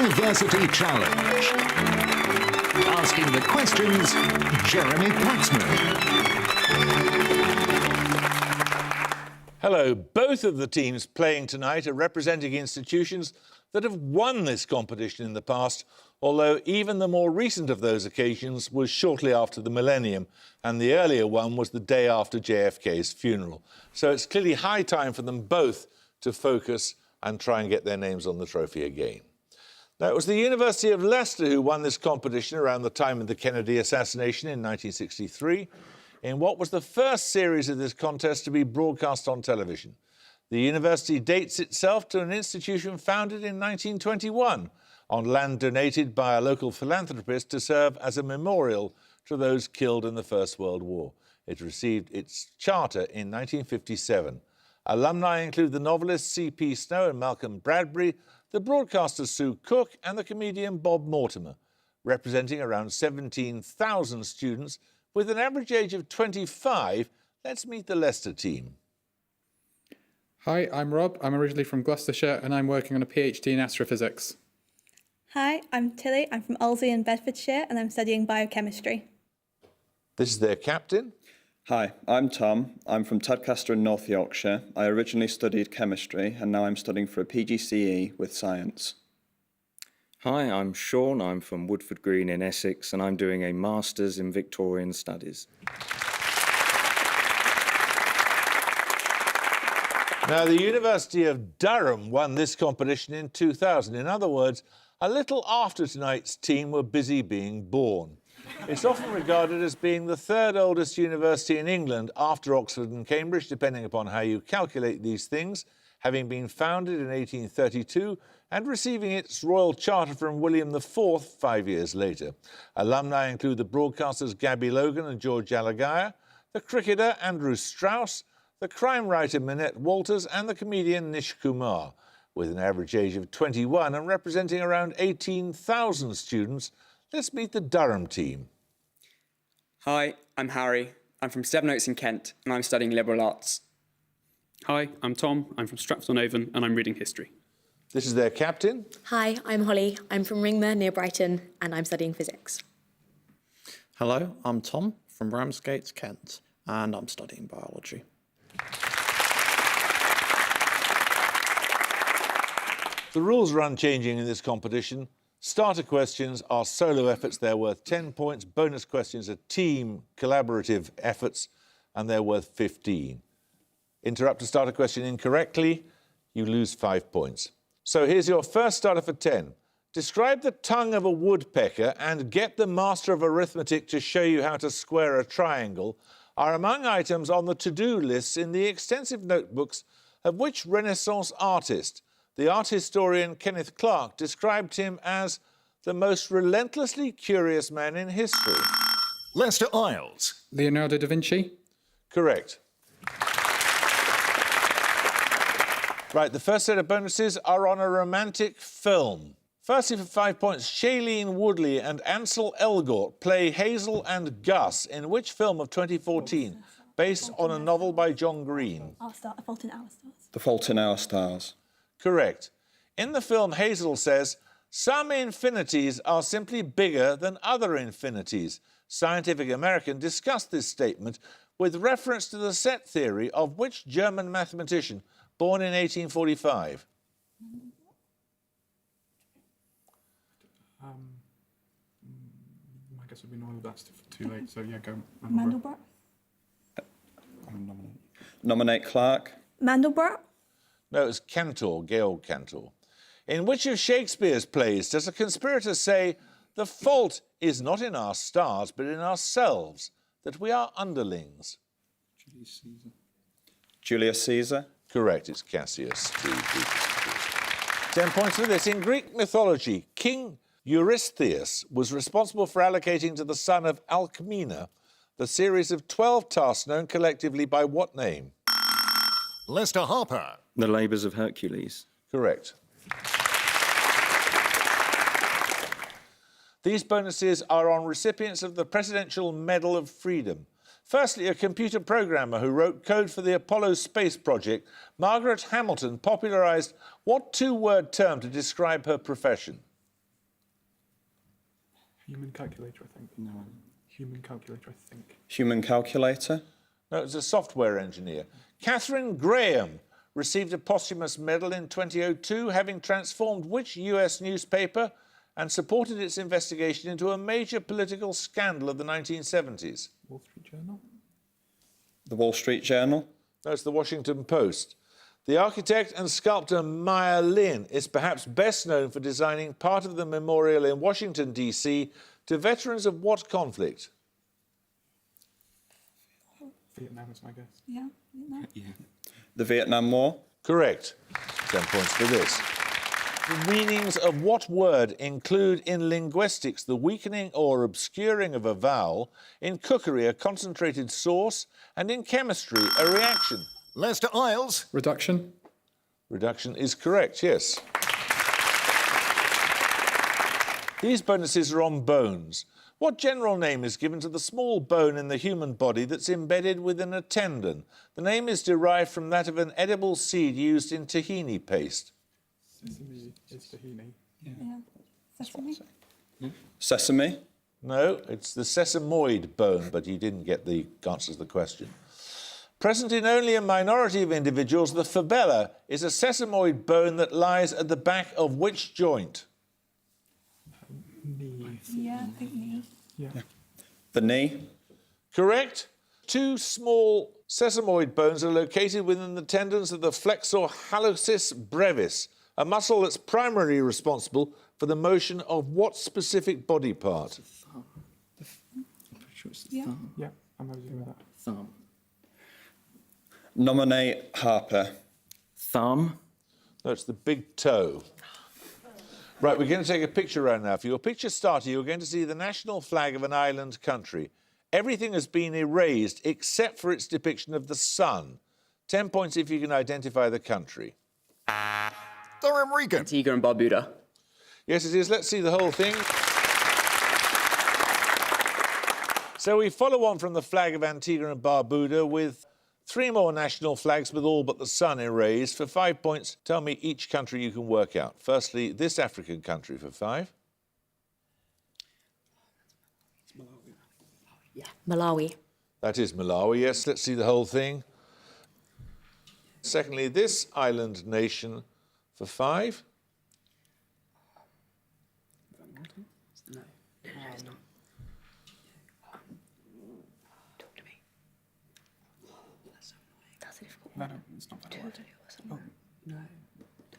University Challenge. Asking the questions, Jeremy Paxman. Hello. Both of the teams playing tonight are representing institutions that have won this competition in the past, although even the more recent of those occasions was shortly after the millennium, and the earlier one was the day after JFK's funeral. So it's clearly high time for them both to focus and try and get their names on the trophy again. Now, it was the University of Leicester who won this competition around the time of the Kennedy assassination in 1963, in what was the first series of this contest to be broadcast on television. The university dates itself to an institution founded in 1921 on land donated by a local philanthropist to serve as a memorial to those killed in the First World War. It received its charter in 1957. Alumni include the novelists C.P. Snow and Malcolm Bradbury, the broadcaster Sue Cook and the comedian Bob Mortimer, representing around 17,000 students with an average age of 25. Let's meet the Leicester team. Hi, I'm Rob. I'm originally from Gloucestershire and I'm working on a PhD in astrophysics. Hi, I'm Tilly. I'm from Olsey in Bedfordshire and I'm studying biochemistry. This is their captain. Hi, I'm Tom. I'm from Tadcaster in North Yorkshire. I originally studied chemistry and now I'm studying for a PGCE with science. Hi, I'm Sean. I'm from Woodford Green in Essex and I'm doing a Masters in Victorian Studies. Now, the University of Durham won this competition in 2000. In other words, a little after tonight's team were busy being born. It's often regarded as being the third oldest university in England after Oxford and Cambridge, depending upon how you calculate these things, having been founded in 1832 and receiving its royal charter from William IV 5 years later. Alumni include the broadcasters Gabby Logan and George Alagaya, the cricketer Andrew Strauss, the crime writer Minette Walters and the comedian Nish Kumar, with an average age of 21 and representing around 18,000 students. Let's meet the Durham team. Hi, I'm Harry. I'm from Sevenoaks in Kent and I'm studying liberal arts. Hi, I'm Tom. I'm from Stratford-on-Avon and I'm reading history. This is their captain. Hi, I'm Holly. I'm from Ringmer near Brighton and I'm studying physics. Hello, I'm Tom from Ramsgate, Kent, and I'm studying biology. The rules are unchanging in this competition. Starter questions are solo efforts. They're worth 10 points. Bonus questions are team collaborative efforts, and they're worth 15. Interrupt a starter question incorrectly, you lose 5 points. So here's your first starter for 10. Describe the tongue of a woodpecker and get the master of arithmetic to show you how to square a triangle are among items on the to-do lists in the extensive notebooks of which Renaissance artist? The art historian Kenneth Clark described him as the most relentlessly curious man in history. Leicester Isles. Leonardo da Vinci. Correct. Right, the first set of bonuses are on a romantic film. Firstly, for 5 points, Shailene Woodley and Ansel Elgort play Hazel and Gus in which film of 2014, based on a novel by John Green? A Fault in Our Stars. The Fault in Our Stars. Correct. In the film, Hazel says, "Some infinities are simply bigger than other infinities." Scientific American discussed this statement with reference to the set theory of which German mathematician born in 1845? I guess it'd be normal, that's too late, so yeah, go. Mandelbrot. Nominate Clark. Mandelbrot. No, it's Cantor, Georg Cantor. In which of Shakespeare's plays does a conspirator say, "The fault is not in our stars, but in ourselves, that we are underlings"? Julius Caesar. Correct, it's Cassius. 10 points for this. In Greek mythology, King Eurystheus was responsible for allocating to the son of Alcmena the series of 12 tasks known collectively by what name? Leicester Harper. The Labours of Hercules. Correct. These bonuses are on recipients of the Presidential Medal of Freedom. Firstly, a computer programmer who wrote code for the Apollo space project, Margaret Hamilton popularised what two-word term to describe her profession? Human calculator, I think. No. Human calculator, I think. Human calculator? No, it was a software engineer. Catherine Graham received a posthumous medal in 2002, having transformed which US newspaper and supported its investigation into a major political scandal of the 1970s? Wall Street Journal? The Wall Street Journal? No, it's the Washington Post. The architect and sculptor Maya Lin is perhaps best known for designing part of the memorial in Washington, D.C. to veterans of what conflict? Vietnam is my guess. Yeah. The Vietnam War? Correct. 10 points for this. The meanings of what word include in linguistics the weakening or obscuring of a vowel, in cookery a concentrated sauce, and in chemistry a reaction? Leicester Isles. Reduction? Reduction is correct, yes. These bonuses are on bones. What general name is given to the small bone in the human body that's embedded within a tendon? The name is derived from that of an edible seed used in tahini paste. Sesame is tahini. Yeah. Sesame. Sesame? No, it's the sesamoid bone, but you didn't get the answer to the question. Present in only a minority of individuals, the fibella is a sesamoid bone that lies at the back of which joint? Knee. Yeah, I think knee. Yeah. The knee? Correct. Two small sesamoid bones are located within the tendons of the flexor hallucis brevis, a muscle that's primarily responsible for the motion of what specific body part? Yeah. Yeah, I'm okay with that. Thumb. Nominate Harper. Thumb. No, it's the big toe. Right, we're going to take a picture round now. For your picture starter, you're going to see the national flag of an island country. Everything has been erased except for its depiction of the sun. 10 points if you can identify the country. Durham Regan. Antigua and Barbuda. Yes, it is. Let's see the whole thing. So we follow on from the flag of Antigua and Barbuda with 3 more national flags with all but the sun erased. For 5 points, tell me each country you can work out. Firstly, this African country for 5. Yeah. Malawi. That is Malawi, yes. Let's see the whole thing. Secondly, this island nation for 5. No. Talk to me. That's a difficult No, one. no, it's not that word. No.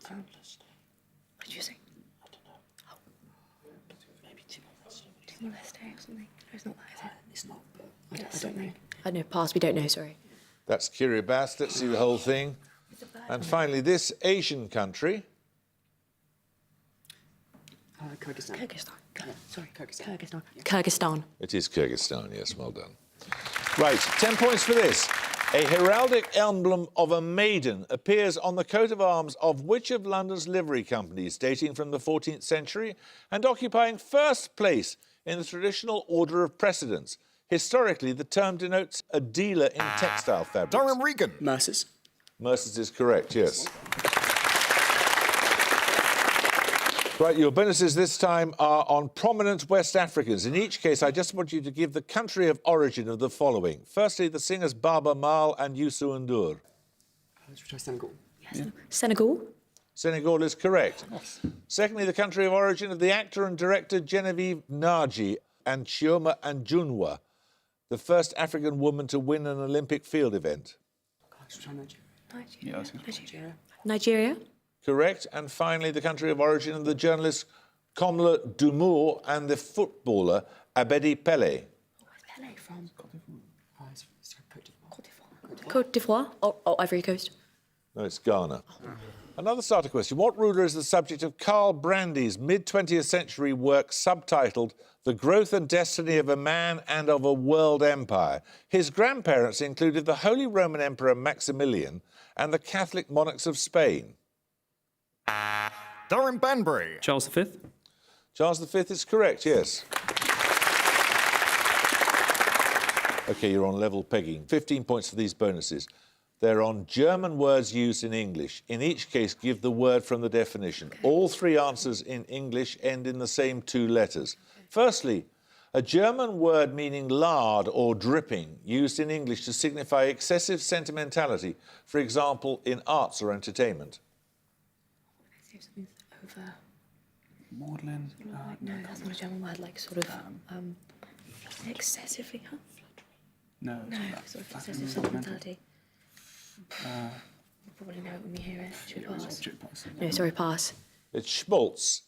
What did you say? I don't know. Oh. Maybe Timor-Leste or something. No, it's not that, is it? It's not. I don't know. I know, pass, we don't know, sorry. That's Kiribati. Let's see the whole thing. And finally, this Asian country. Kyrgyzstan. Kyrgyzstan. Sorry, Kyrgyzstan. Kyrgyzstan. Kyrgyzstan. It is Kyrgyzstan, yes, well done. Right, 10 points for this. A heraldic emblem of a maiden appears on the coat of arms of which of London's livery companies, dating from the 14th century and occupying first place in the traditional order of precedence? Historically, the term denotes a dealer in textile fabrics. Durham Regan. Mercers. Mercers is correct, yes. Right, your bonuses this time are on prominent West Africans. In each case, I just want you to give the country of origin of the following. Firstly, the singers Baba Mal and Youssou N'Dour. Let's try Senegal. Yes. Senegal. Senegal is correct. Secondly, the country of origin of the actor and director Genevieve Nnaji and Chioma Anjunwa, the first African woman to win an Olympic field event. Let's try Nigeria. Nigeria. Nigeria. Correct. And finally, the country of origin of the journalist Komla Dumour and the footballer Abedi Pele. Pele from? Oh, it's Cote d'Ivoire. Cote d'Ivoire. Oh, Ivory Coast. No, it's Ghana. Another starter question. What ruler is the subject of Karl Brandy's mid-20th century work subtitled The Growth and Destiny of a Man and of a World Empire? His grandparents included the Holy Roman Emperor Maximilian and the Catholic monarchs of Spain. Durham Banbury. Charles V. Charles V is correct, yes. OK, you're on level pegging. 15 points for these bonuses. They're on German words used in English. In each case, give the word from the definition. All 3 answers in English end in the same 2 letters. Firstly, a German word meaning lard or dripping, used in English to signify excessive sentimentality, for example, in arts or entertainment. Over. Maudlin. No, that's not a German word. Like sort of excessively. Huh? No. No, sort of excessive sentimentality. We'll probably know it when we hear it. Should we pass? No, sorry, pass. It's schmaltz.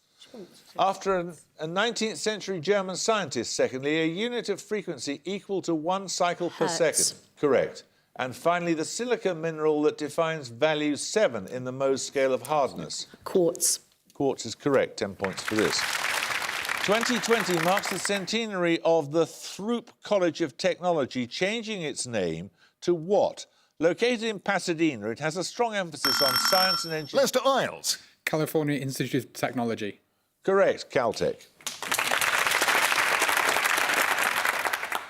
After a 19th century German scientist, secondly, a unit of frequency equal to 1 cycle per second. Correct. And finally, the silica mineral that defines value 7 in the Mohs scale of hardness. Quartz. Quartz is correct, 10 points for this. 2020 marks the centenary of the Throop College of Technology changing its name to what? Located in Pasadena, it has a strong emphasis on science and engineering. Leicester Isles. California Institute of Technology. Correct, Caltech.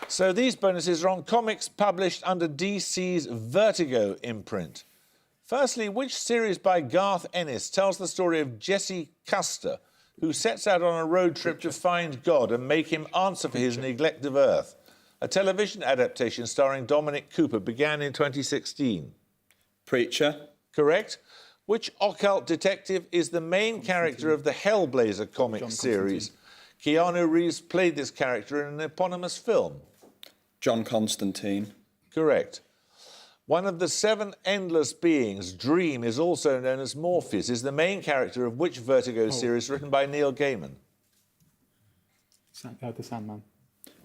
So these bonuses are on comics published under DC's Vertigo imprint. Firstly, which series by Garth Ennis tells the story of Jesse Custer, who sets out on a road trip to find God and make him answer for his neglect of Earth? A television adaptation starring Dominic Cooper began in 2016. Preacher. Correct. Which occult detective is the main character of the Hellblazer comic series? Keanu Reeves played this character in an eponymous film. John Constantine. Correct. One of the 7 endless beings, Dream, is also known as Morpheus, is the main character of which Vertigo series written by Neil Gaiman? The Sandman.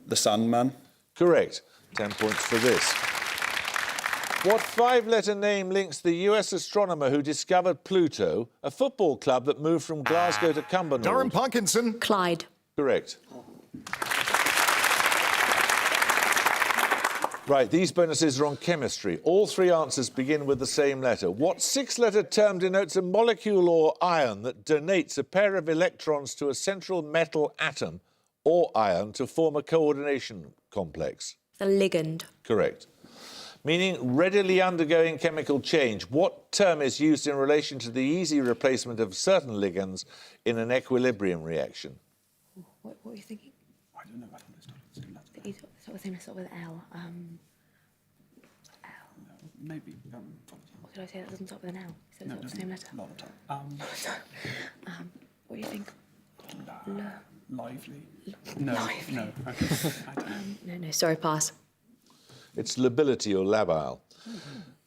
The Sandman. Correct. 10 points for this. What 5-letter name links the US astronomer who discovered Pluto, a football club that moved from Glasgow to Cumbernauld? Durham Parkinson. Clyde. Correct. Right, these bonuses are on chemistry. All 3 answers begin with the same letter. What 6-letter term denotes a molecule or ion that donates a pair of electrons to a central metal atom or ion to form a coordination complex? The ligand. Correct. Meaning readily undergoing chemical change. What term is used in relation to the easy replacement of certain ligands in an equilibrium reaction? What are you thinking? I don't know. I thought it started with the same letter. Start with L. L. Maybe. What did I say? That doesn't start with an L. So it's No, not the it same letter. A lot of time. What do you think? Lively. No. Lively. No. Okay. I don't know. No. Sorry, pass. It's lability or labile.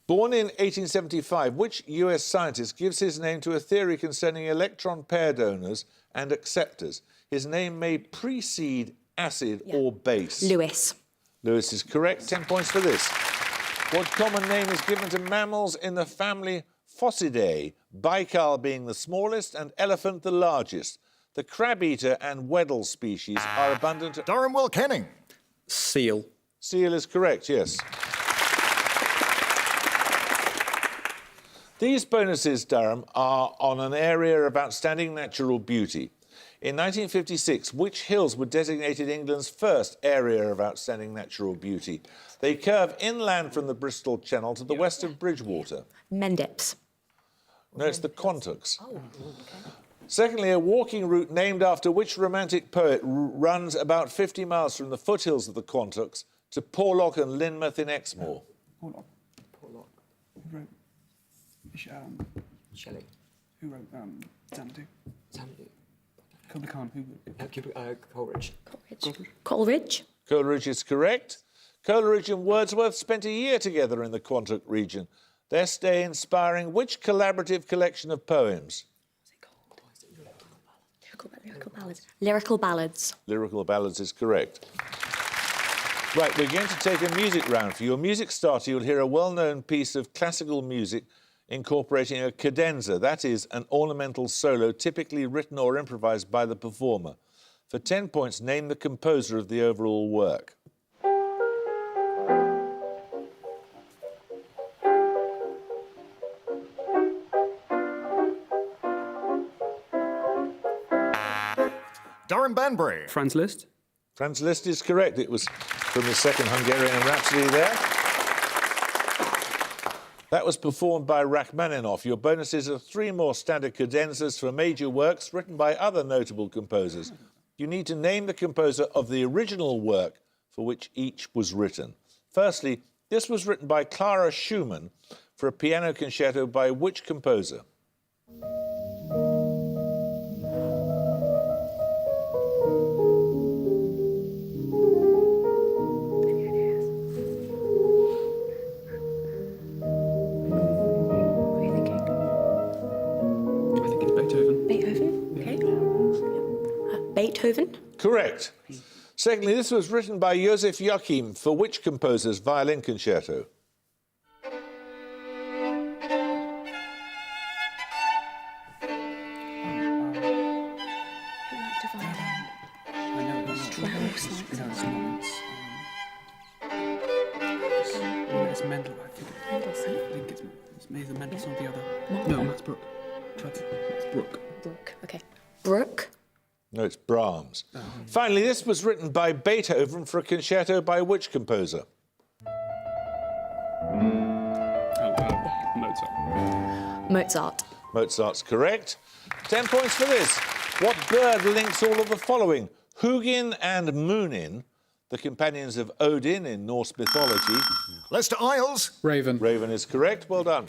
Born in 1875, which US scientist gives his name to a theory concerning electron pair donors and acceptors? His name may precede acid or base. Lewis. Lewis is correct. 10 points for this. What common name is given to mammals in the family Phocidae, Baikal being the smallest and elephant the largest? The crab-eater and Weddell species are abundant. Durham Wilkenning. Seal. Seal is correct, yes. These bonuses, Durham, are on an area of outstanding natural beauty. In 1956, which hills were designated England's first area of outstanding natural beauty? They curve inland from the Bristol Channel to the west of Bridgewater. Mendips. No, it's the Quantocks. Secondly, a walking route named after which romantic poet runs about 50 miles from the foothills of the Quantocks to Porlock and Lynmouth in Exmoor? Porlock. Who wrote? Shelley. Who wrote Xanadu? Xanadu. Kubla Khan. Who? Coleridge. Coleridge. Coleridge is correct. Coleridge and Wordsworth spent a year together in the Quantock region, their stay inspiring which collaborative collection of poems? Lyrical ballads. Lyrical ballads. Lyrical ballads is correct. Right, we're going to take a music round. For your music starter, you'll hear a well-known piece of classical music incorporating a cadenza, that is, an ornamental solo typically written or improvised by the performer. For 10 points, name the composer of the overall work. Durham Banbury. Franz Liszt. Franz Liszt is correct. It was from the second Hungarian Rhapsody there. That was performed by Rachmaninoff. Your bonuses are 3 more standard cadenzas for major works written by other notable composers. You need to name the composer of the original work for which each was written. Firstly, this was written by Clara Schumann for a piano concerto by which composer? I think it's Beethoven. Beethoven? Okay. Beethoven? Correct. Secondly, this was written by Joseph Joachim for which composer's violin concerto? I know it's Strauss. It's Mendel. I think it's either Mendelssohn or the other. No, that's Brooke. That's Brooke. Brooke. Okay. Brooke? No, it's Brahms. Finally, this was written by Beethoven for a concerto by which composer? Mozart. Mozart. Mozart's correct. 10 points for this. What bird links all of the following? Hugin and Munin, the companions of Odin in Norse mythology. Leicester Isles. Raven. Raven is correct. Well done.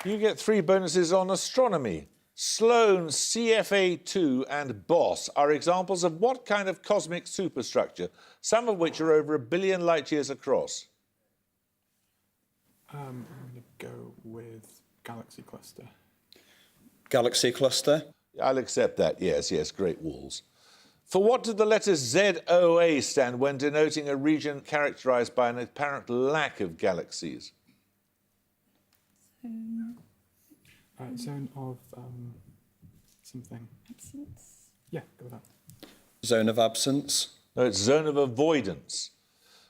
You get 3 bonuses on astronomy. Sloan, CFA2 and BOSS are examples of what kind of cosmic superstructure, some of which are over 1 billion light years across? I'm going to go with galaxy cluster. Galaxy cluster. I'll accept that, yes, great walls. For what did the letter ZOA stand when denoting a region characterised by an apparent lack of galaxies? Zone of something. Absence. Yeah, go with that. Zone of absence. No, it's zone of avoidance.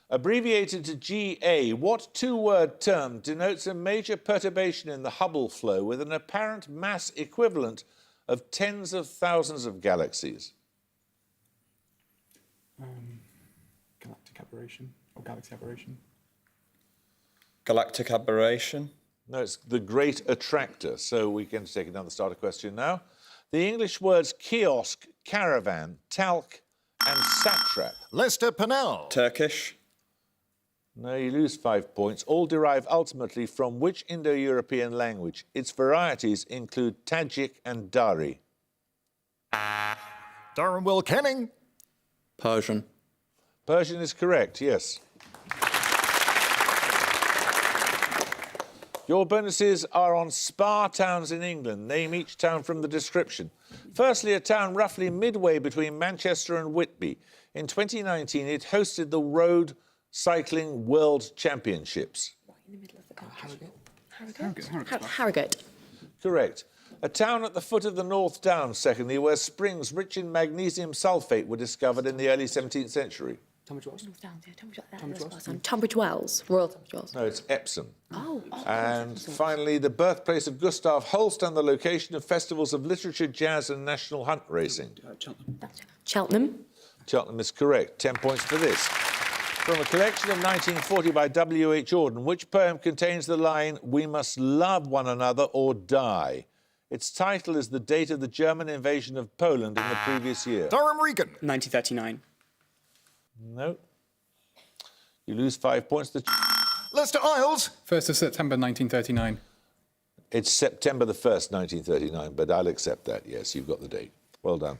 Abbreviated to GA, what 2-word term denotes a major perturbation in the Hubble flow with an apparent mass equivalent of tens of thousands of galaxies? Galactic aberration or galaxy aberration. Galactic aberration. No, it's the Great Attractor. So we can take another starter question now. The English words kiosk, caravan, talc and satrap. Leicester Pennell. Turkish. No, you lose 5 points. All derive ultimately from which Indo-European language? Its varieties include Tajik and Dari. Durham Will Kenning. Persian. Persian is correct, yes. Your bonuses are on spa towns in England. Name each town from the description. Firstly, a town roughly midway between Manchester and Whitby. In 2019, it hosted the Road Cycling World Championships. Right in the middle of the country. Harrogate. Correct. A town at the foot of the North Downs, secondly, where springs rich in magnesium sulfate were discovered in the early 17th century. Tunbridge Wells. Tunbridge Wells. Royal Tunbridge Wells. No, it's Epsom. Oh. And finally, the birthplace of Gustav Holst and the location of festivals of literature, jazz and national hunt racing. Cheltenham. Cheltenham. Cheltenham is correct. 10 points for this. From a collection of 1940 by W.H. Auden, which poem contains the line, "We must love one another or die"? Its title is the date of the German invasion of Poland in the previous year. Durham Regan. 1939. No. You lose 5 points. Leicester Isles. 1st of September 1939. It's September the 1st, 1939, but I'll accept that. Yes, you've got the date. Well done.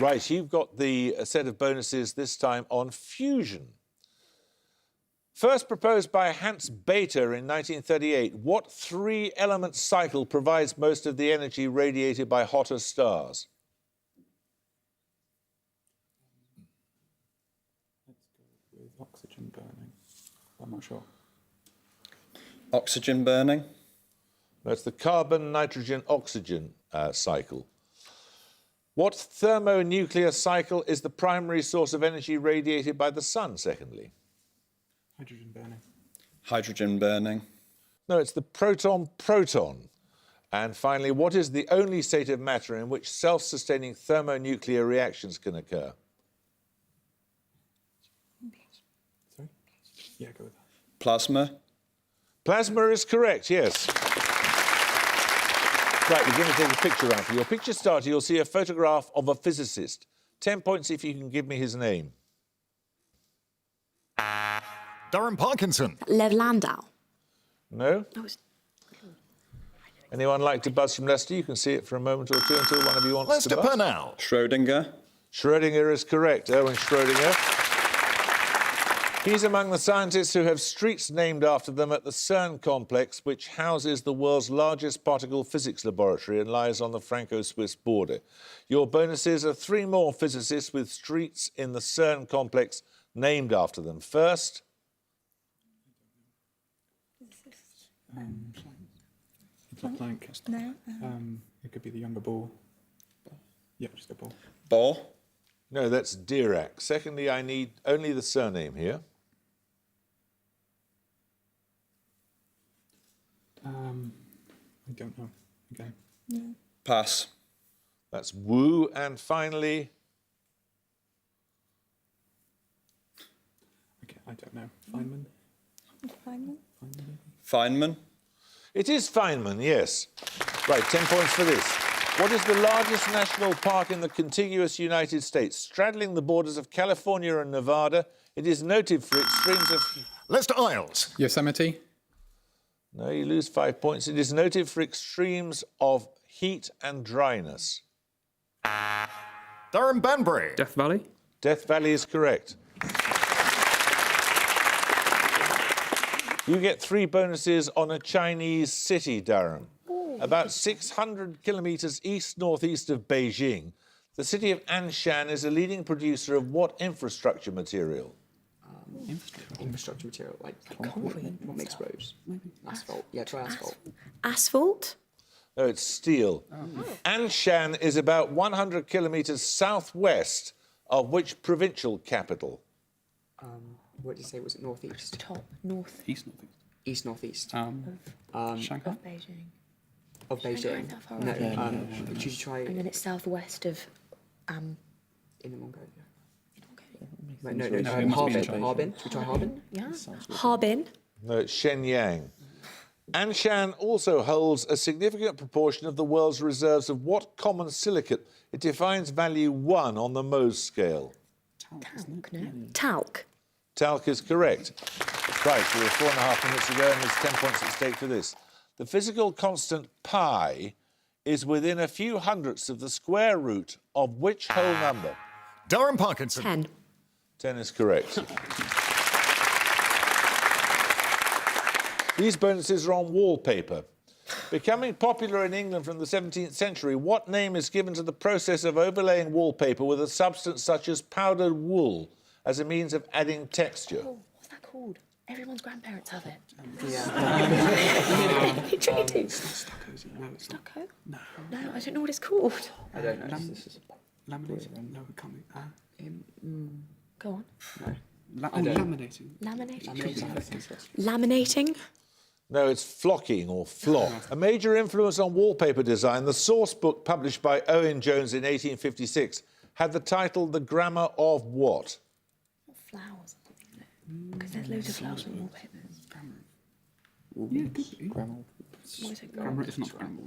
Right, you've got the set of bonuses this time on fusion. First proposed by Hans Bethe in 1938, what 3-element cycle provides most of the energy radiated by hotter stars? Let's go with oxygen burning. I'm not sure. Oxygen burning. That's the carbon-nitrogen-oxygen cycle. What thermonuclear cycle is the primary source of energy radiated by the sun, secondly? Hydrogen burning. Hydrogen burning. No, it's the proton-proton. And finally, what is the only state of matter in which self-sustaining thermonuclear reactions can occur? Sorry? Yeah, go with that. Plasma. Plasma is correct, yes. Right, we're going to take a picture round. For your picture starter, you'll see a photograph of a physicist. 10 points if you can give me his name. Durham Parkinson. Lev Landau. No? Oh, it's... Anyone like to buzz from Leicester? You can see it for a moment or two until one of you wants Leicester to buzz. Purnell. Schrödinger. Schrödinger is correct. Erwin Schrödinger. He's among the scientists who have streets named after them at the CERN complex, which houses the world's largest particle physics laboratory and lies on the Franco-Swiss border. Your bonuses are 3 more physicists with streets in the CERN complex named after them. First... Planck. No. It could be the younger Bohr. Yeah, just go Bohr. Bohr. No, that's Dirac. Secondly, I need only the surname here. I don't know. Okay. No. Pass. That's Wu. And finally... Okay, I don't know. Feynman. Feynman. Feynman. It is Feynman, yes. Right, 10 points for this. What is the largest national park in the contiguous United States? Straddling the borders of California and Nevada, it is noted for extremes of... Leicester Isles. Yosemite. No, you lose 5 points. It is noted for extremes of heat and dryness. Durham Banbury. Death Valley. Death Valley is correct. You get 3 bonuses on a Chinese city, Durham. About 600 kilometres east-northeast of Beijing, the city of Anshan is a leading producer of what infrastructure material? Infrastructure material, like concrete. What makes roads? Maybe. Asphalt. Yeah, try asphalt. Asphalt? No, it's steel. Anshan is about 100 kilometres southwest of which provincial capital? What did you say? Was it northeast? Top, north. East, northeast. East, northeast. Shanghai. Of Beijing. Of Beijing. Shanghai, that far No. away. Did you try And then it's southwest of... in the Mongolia? Okay. Wait, no, it must be in Harbin. China. Harbin. Should we try Harbin? Yeah. Harbin. No, it's Shenyang. Anshan also holds a significant proportion of the world's reserves of what common silicate? It defines value 1 on the Mohs scale. Talc, no? Talc. Talc is correct. Right, we have 4.5 minutes to go and there's 10 points at stake for this. The physical constant pi is within a few hundredths of the square root of which whole number? Durham Parkinson. 10. 10 is correct. These bonuses are on wallpaper. Becoming popular in England from the 17th century, what name is given to the process of overlaying wallpaper with a substance such as powdered wool as a means of adding texture? Oh, what's that called? Everyone's grandparents have it. Yeah. Stucco, is it? No, it's not. Stucco? No. No, I don't know what it's called. I don't know. Laminating. No, it can't be. Go on. Laminating. Laminating. Laminating. No, it's flocking or flock. A major influence on wallpaper design, the source book published by Owen Jones in 1856 had the title The Grammar of what? Flowers. Because there's loads of flowers on wallpapers. Yeah, it could be. Grammar. What is it? Grammar, it's not grammar.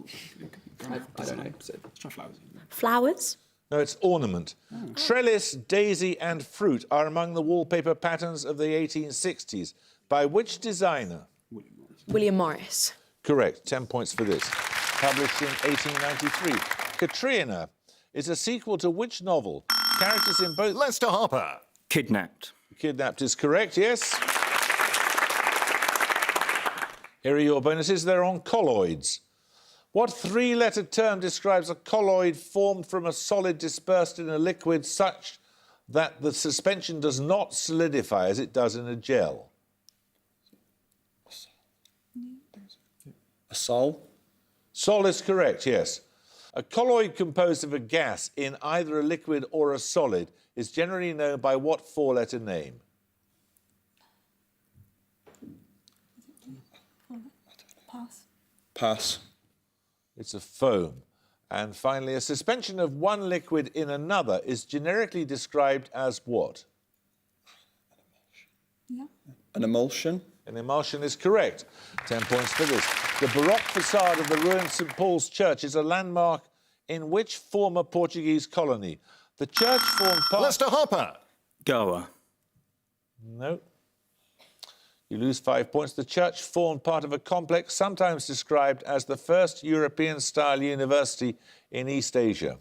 I don't know. So Let's try flowers. Flowers. No, it's ornament. Trellis, daisy and fruit are among the wallpaper patterns of the 1860s. By which designer? William Morris. Correct. 10 points for this. Published in 1893. Katrina is a sequel to which novel? Characters in both... Leicester Harper. Kidnapped. Kidnapped is correct, yes. Here are your bonuses. They're on colloids. What 3-letter term describes a colloid formed from a solid dispersed in a liquid such that the suspension does not solidify as it does in a gel? A sol. Sol is correct, yes. A colloid composed of a gas in either a liquid or a solid is generally known by what 4-letter name? Pass. Pass. It's a foam. And finally, a suspension of one liquid in another is generically described as what? Yeah. An emulsion. An emulsion is correct. 10 points for this. The Baroque facade of the ruined St Paul's Church is a landmark in which former Portuguese colony? The church formed part... Leicester Hopper. Goa. No. You lose 5 points. The church formed part of a complex sometimes described as the first European-style university in East Asia.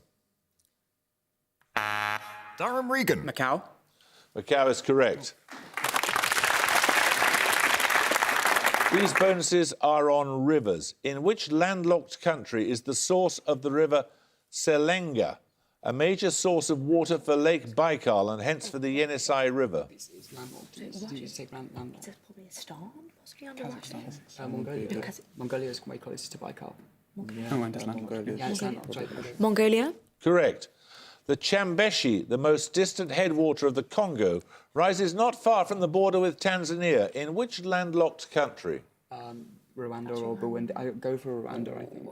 Durham Regan. Macau. Macau is correct. These bonuses are on rivers. In which landlocked country is the source of the river Selenga, a major source of water for Lake Baikal and hence for the Yenisei River? It's landlocked. Did you say landlocked? It's probably a storm, possibly under Russia. Mongolia. Because- Mongolia is way closer to Baikal. Oh, and that's landlocked. Yeah, it's landlocked. Right. Mongolia? Correct. The Chambeshi, the most distant headwater of the Congo, rises not far from the border with Tanzania. In which landlocked country? Rwanda or Burundi. I go for Rwanda, I think.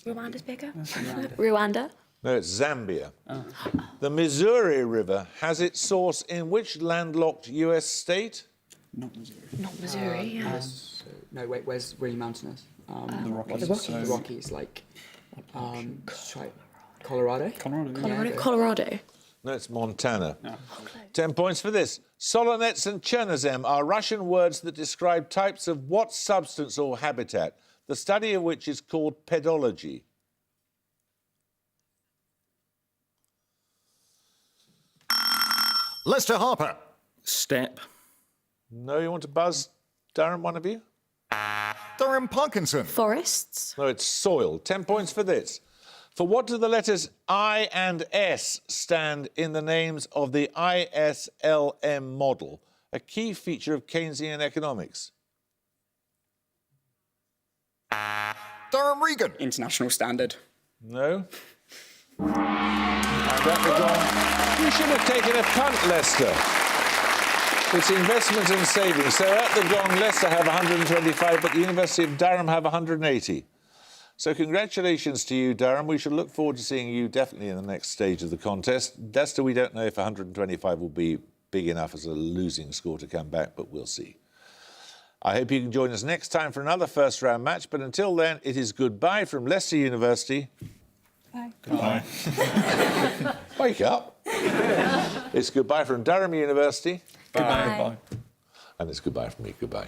Rwanda's bigger? Rwanda? No, it's Zambia. The Missouri River has its source in which landlocked US state? Not Missouri. Not Missouri, yeah. No, wait, where's really mountainous? The Rockies. The Rockies, like... Colorado? Colorado. No, it's Montana. 10 points for this. Solonets and Chernozem are Russian words that describe types of what substance or habitat, the study of which is called pedology? Leicester Harper. Steppe. No, you want to buzz, Durham, one of you? Durham Parkinson. Forests. No, it's soil. 10 points for this. For what do the letters I and S stand in the names of the ISLM model, a key feature of Keynesian economics? Durham Regan. International standard. No. And that was on. You should have taken a punt, Leicester. It's investment and savings. So at the gong, Leicester have 125, but the University of Durham have 180. So congratulations to you, Durham. We should look forward to seeing you definitely in the next stage of the contest. Leicester, we don't know if 125 will be big enough as a losing score to come back, but we'll see. I hope you can join us next time for another first-round match, but until then, it is goodbye from Leicester University. Bye. Goodbye. Wake up. It's goodbye from Durham University. Goodbye. Goodbye. And it's goodbye from me. Goodbye.